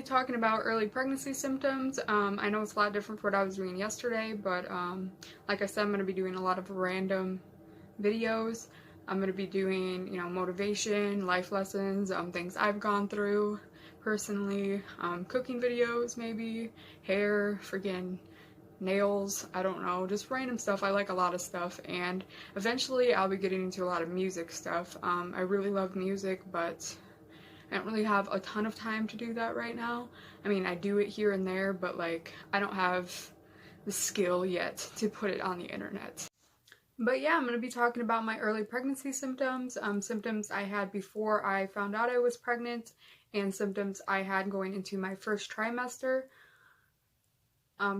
talking about early pregnancy symptoms. I know it's a lot different from what I was doing yesterday, but like I said, I'm going to be doing a lot of random videos. I'm going to be doing, motivation, life lessons, things I've gone through personally, cooking videos maybe, hair, friggin' nails, I don't know, just random stuff. I like a lot of stuff, and eventually I'll be getting into a lot of music stuff. I really love music, but I don't really have a ton of time to do that right now. I mean, I do it here and there, but like, I don't have the skill yet to put it on the internet. But yeah, I'm going to be talking about my early pregnancy symptoms, symptoms I had before I found out I was pregnant, and symptoms I had going into my first trimester.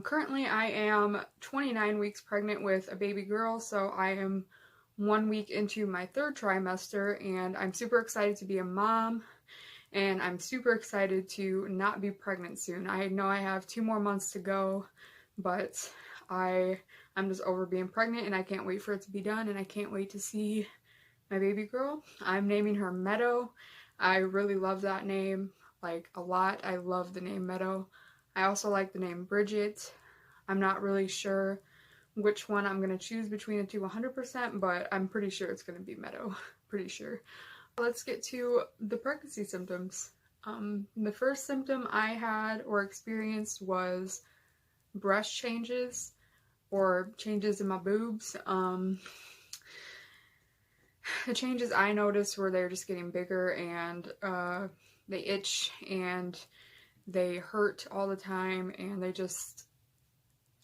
Currently, I am 29 weeks pregnant with a baby girl, so I am 1 week into my third trimester, and I'm super excited to be a mom, and I'm super excited to not be pregnant soon. I know I have 2 more months to go, but I'm just over being pregnant, and I can't wait for it to be done, and I can't wait to see my baby girl. I'm naming her Meadow. I really love that name, like, a lot. I love the name Meadow. I also like the name Bridget. I'm not really sure which one I'm going to choose between the two 100%, but I'm pretty sure it's going to be Meadow. Pretty sure. Let's get to the pregnancy symptoms. The first symptom I had or experienced was breast changes or changes in my boobs. The changes I noticed were they're just getting bigger, and they itch and they hurt all the time, and they just,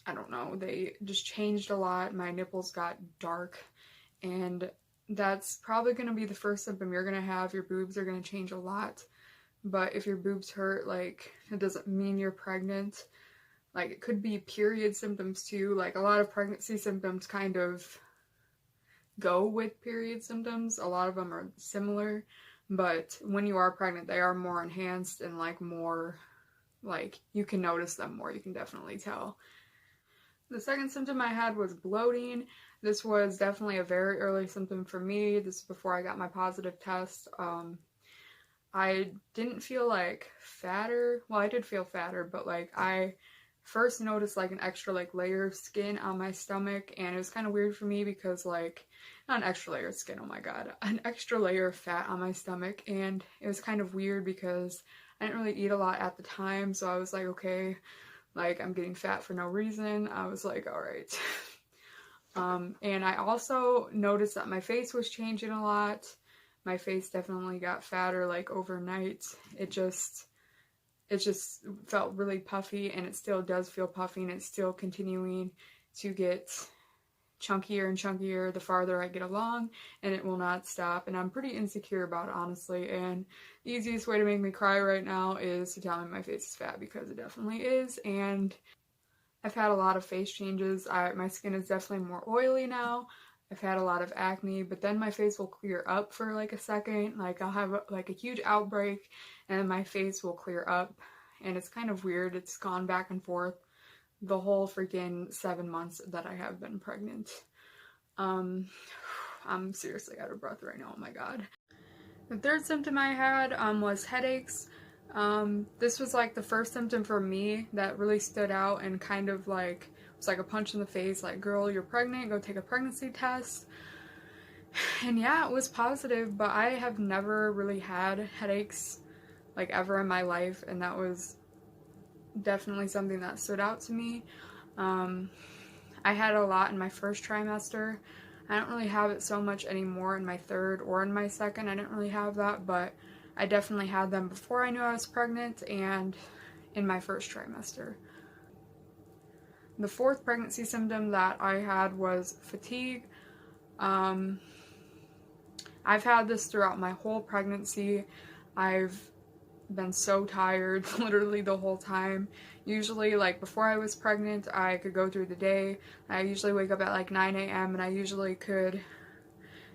I don't know, they just changed a lot. My nipples got dark, and that's probably going to be the first symptom you're going to have. Your boobs are going to change a lot, but if your boobs hurt, like, it doesn't mean you're pregnant. Like, it could be period symptoms too. Like, a lot of pregnancy symptoms kind of go with period symptoms. A lot of them are similar, but when you are pregnant, they are more enhanced and like more, like, you can notice them more. You can definitely tell. The second symptom I had was bloating. This was definitely a very early symptom for me. This is before I got my positive test. I didn't feel like fatter. Well, I did feel fatter, but like I first noticed like an extra like layer of skin on my stomach, and it was kind of weird for me because like, not an extra layer of skin, oh my god, an extra layer of fat on my stomach, and it was kind of weird because I didn't really eat a lot at the time, so I was like, okay, like, I'm getting fat for no reason. I was like, alright. And I also noticed that my face was changing a lot. My face definitely got fatter, like, overnight. It just felt really puffy, and it still does feel puffy, and it's still continuing to get chunkier and chunkier the farther I get along, and it will not stop, and I'm pretty insecure about it, honestly, and the easiest way to make me cry right now is to tell me my face is fat, because it definitely is. And I've had a lot of face changes. My skin is definitely more oily now. I've had a lot of acne, but then my face will clear up for like a second. Like, I'll have like a huge outbreak, and then my face will clear up, and it's kind of weird. It's gone back and forth the whole freaking 7 months that I have been pregnant. I'm seriously out of breath right now, oh my god. The third symptom I had was headaches. This was like the first symptom for me that really stood out and kind of like was like a punch in the face, like, girl, you're pregnant, go take a pregnancy test. And yeah, it was positive, but I have never really had headaches like ever in my life, and that was definitely something that stood out to me. I had a lot in my first trimester. I don't really have it so much anymore in my third or in my second. I didn't really have that, but I definitely had them before I knew I was pregnant and in my first trimester. The fourth pregnancy symptom that I had was fatigue. I've had this throughout my whole pregnancy. I've been so tired literally the whole time. Usually, like, before I was pregnant, I could go through the day. I usually wake up at like 9 a.m. and I usually could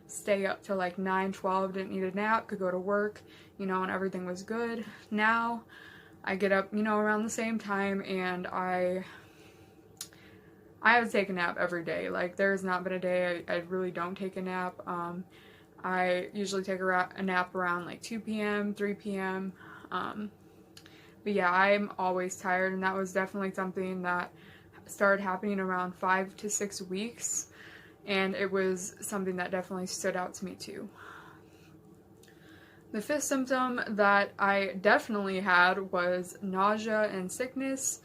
stay up till like 9, 12, didn't need a nap, could go to work, and everything was good. Now I get up, around the same time, and I have to take a nap every day. Like, there has not been a day I really don't take a nap. I usually take a nap around like 2 p.m., 3 p.m. But yeah, I'm always tired, and that was definitely something that started happening around 5 to 6 weeks, and it was something that definitely stood out to me too. The fifth symptom that I definitely had was nausea and sickness.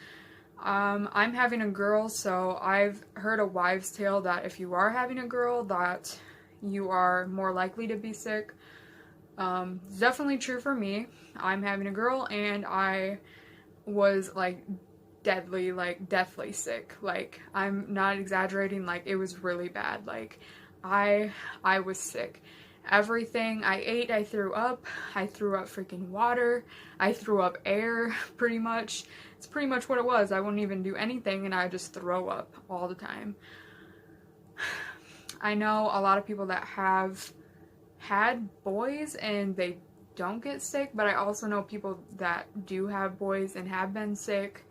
I'm having a girl, so I've heard a wives' tale that if you are having a girl, that you are more likely to be sick. It's definitely true for me. I'm having a girl, and I was like deathly sick. Like, I'm not exaggerating, like it was really bad. Like, I was sick. Everything I ate, I threw up. I threw up freaking water. I threw up air, pretty much. It's pretty much what it was. I wouldn't even do anything, and I just throw up all the time. I know a lot of people that have had boys and they don't get sick, but I also know people that do have boys and have been sick.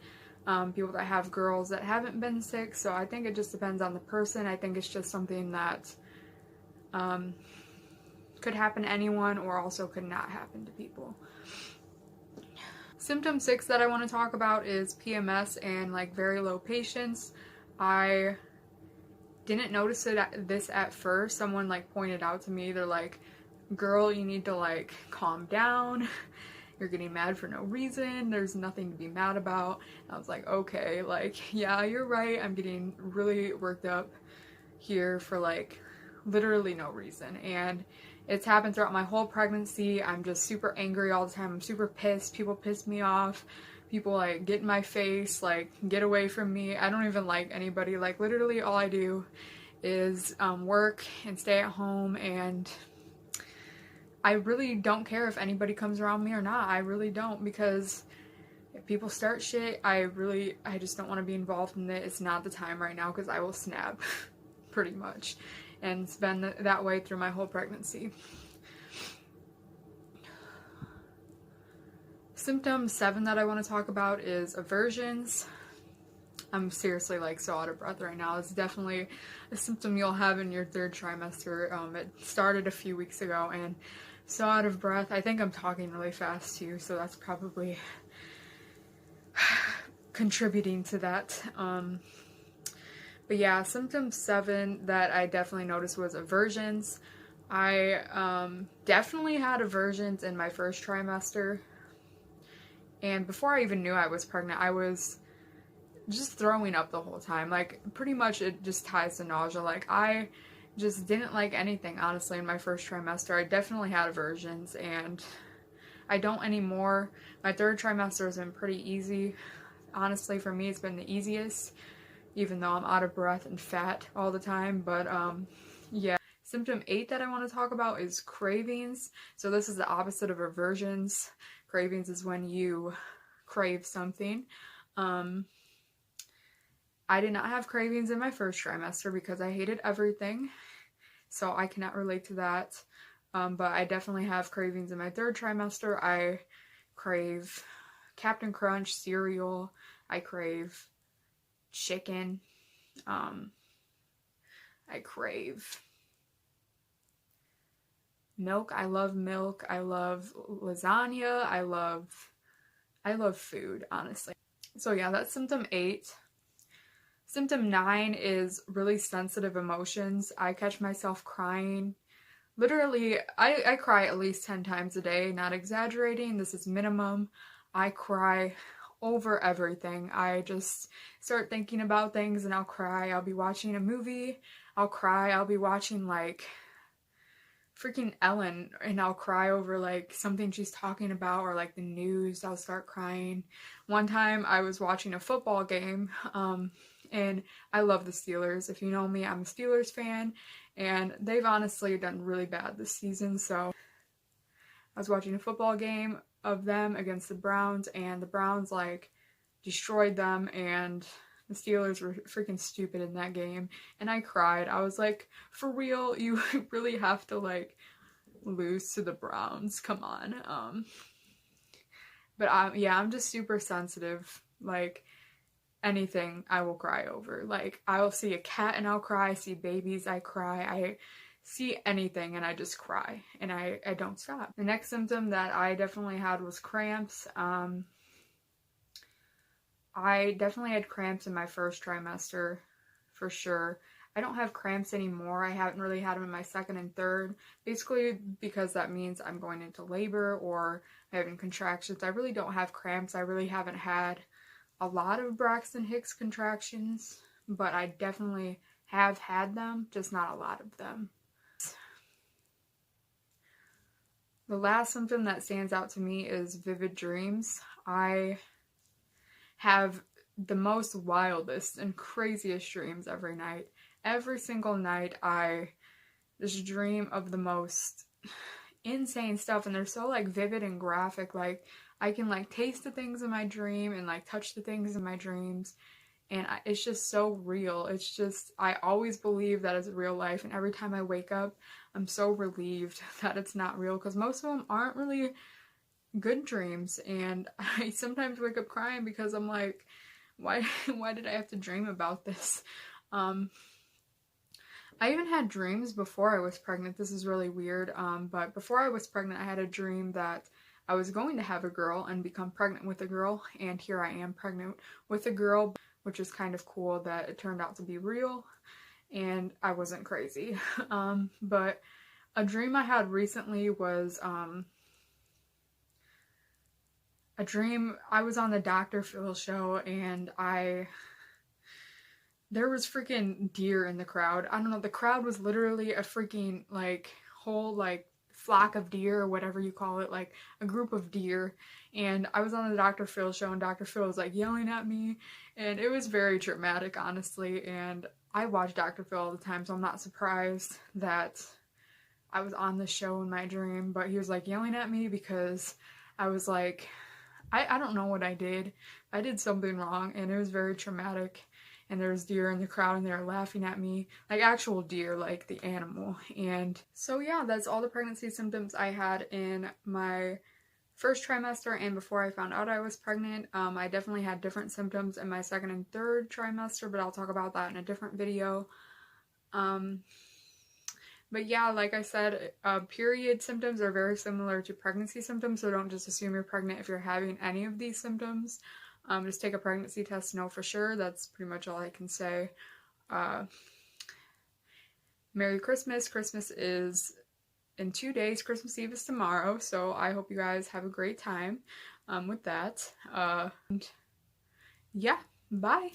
People that have girls that haven't been sick. So I think it just depends on the person. I think it's just something that could happen to anyone, or also could not happen to people. Symptom 6 that I want to talk about is PMS and like very low patience. I didn't notice this at first. Someone like pointed out to me, they're like, girl, you need to like calm down. You're getting mad for no reason. There's nothing to be mad about. And I was like, okay, like, yeah, you're right. I'm getting really worked up here for like literally no reason. And it's happened throughout my whole pregnancy. I'm just super angry all the time. I'm super pissed. People piss me off. People like get in my face, like get away from me. I don't even like anybody. Like literally all I do is work and stay at home, and I really don't care if anybody comes around me or not. I really don't, because if people start shit, I just don't want to be involved in it. It's not the time right now, because I will snap pretty much. And it's been that way through my whole pregnancy. Symptom 7 that I want to talk about is aversions. I'm seriously like so out of breath right now. It's definitely a symptom you'll have in your 3rd trimester. It started a few weeks ago, and so out of breath. I think I'm talking really fast too, so that's probably contributing to that. But yeah, symptom 7 that I definitely noticed was aversions. I definitely had aversions in my 1st trimester. And before I even knew I was pregnant, I was just throwing up the whole time. Like, pretty much it just ties to nausea. Like, I just didn't like anything, honestly, in my 1st trimester. I definitely had aversions, and I don't anymore. My 3rd trimester has been pretty easy. Honestly, for me, it's been the easiest, even though I'm out of breath and fat all the time. But, yeah. Symptom 8 that I want to talk about is cravings. So this is the opposite of aversions. Cravings is when you crave something. I did not have cravings in my 1st trimester because I hated everything, so I cannot relate to that. But I definitely have cravings in my 3rd trimester. I crave Captain Crunch cereal. I crave chicken. I crave milk. I love milk. I love lasagna. I love food, honestly. So yeah, that's symptom 8. Symptom 9 is really sensitive emotions. I catch myself crying. Literally, I cry at least 10 times a day, not exaggerating. This is minimum. I cry over everything. I just start thinking about things and I'll cry. I'll be watching a movie, I'll cry. I'll be watching like freaking Ellen, and I'll cry over like something she's talking about, or like the news. I'll start crying. One time I was watching a football game, and I love the Steelers. If you know me, I'm a Steelers fan, and they've honestly done really bad this season. So I was watching a football game of them against the Browns, and the Browns like destroyed them, and the Steelers were freaking stupid in that game, and I cried. I was like, for real, you really have to like lose to the Browns? Come on. But yeah, I'm just super sensitive. Like, anything I will cry over. Like, I will see a cat and I'll cry. I see babies, I cry. I see anything and I just cry, and I don't stop. The next symptom that I definitely had was cramps. I definitely had cramps in my first trimester, for sure. I don't have cramps anymore. I haven't really had them in my second and third, basically because that means I'm going into labor or having contractions. I really don't have cramps. I really haven't had a lot of Braxton Hicks contractions, but I definitely have had them, just not a lot of them. The last symptom that stands out to me is vivid dreams. I have the most wildest and craziest dreams every night. Every single night I just dream of the most insane stuff, and they're so like vivid and graphic. Like I can like taste the things in my dream and like touch the things in my dreams, and it's just so real. It's just, I always believe that it's real life, and every time I wake up I'm so relieved that it's not real, because most of them aren't really good dreams, and I sometimes wake up crying because I'm like, why did I have to dream about this? I even had dreams before I was pregnant. This is really weird, but before I was pregnant I had a dream that I was going to have a girl and become pregnant with a girl, and here I am pregnant with a girl, which is kind of cool that it turned out to be real and I wasn't crazy. But a dream I had recently was a dream. I was on the Dr. Phil show, and there was freaking deer in the crowd. I don't know, the crowd was literally a freaking like whole like flock of deer or whatever you call it, like a group of deer. And I was on the Dr. Phil show, and Dr. Phil was like yelling at me, and it was very dramatic, honestly. And I watch Dr. Phil all the time, so I'm not surprised that I was on the show in my dream. But he was like yelling at me because I was like, I don't know what I did. I did something wrong, and it was very traumatic. And there was deer in the crowd, and they were laughing at me, like actual deer, like the animal. And so yeah, that's all the pregnancy symptoms I had in my first trimester and before I found out I was pregnant. I definitely had different symptoms in my second and third trimester, but I'll talk about that in a different video. But yeah, like I said, period symptoms are very similar to pregnancy symptoms, so don't just assume you're pregnant if you're having any of these symptoms. Just take a pregnancy test to know for sure. That's pretty much all I can say. Merry Christmas. Christmas is in 2 days. Christmas Eve is tomorrow, so I hope you guys have a great time with that. And yeah, bye.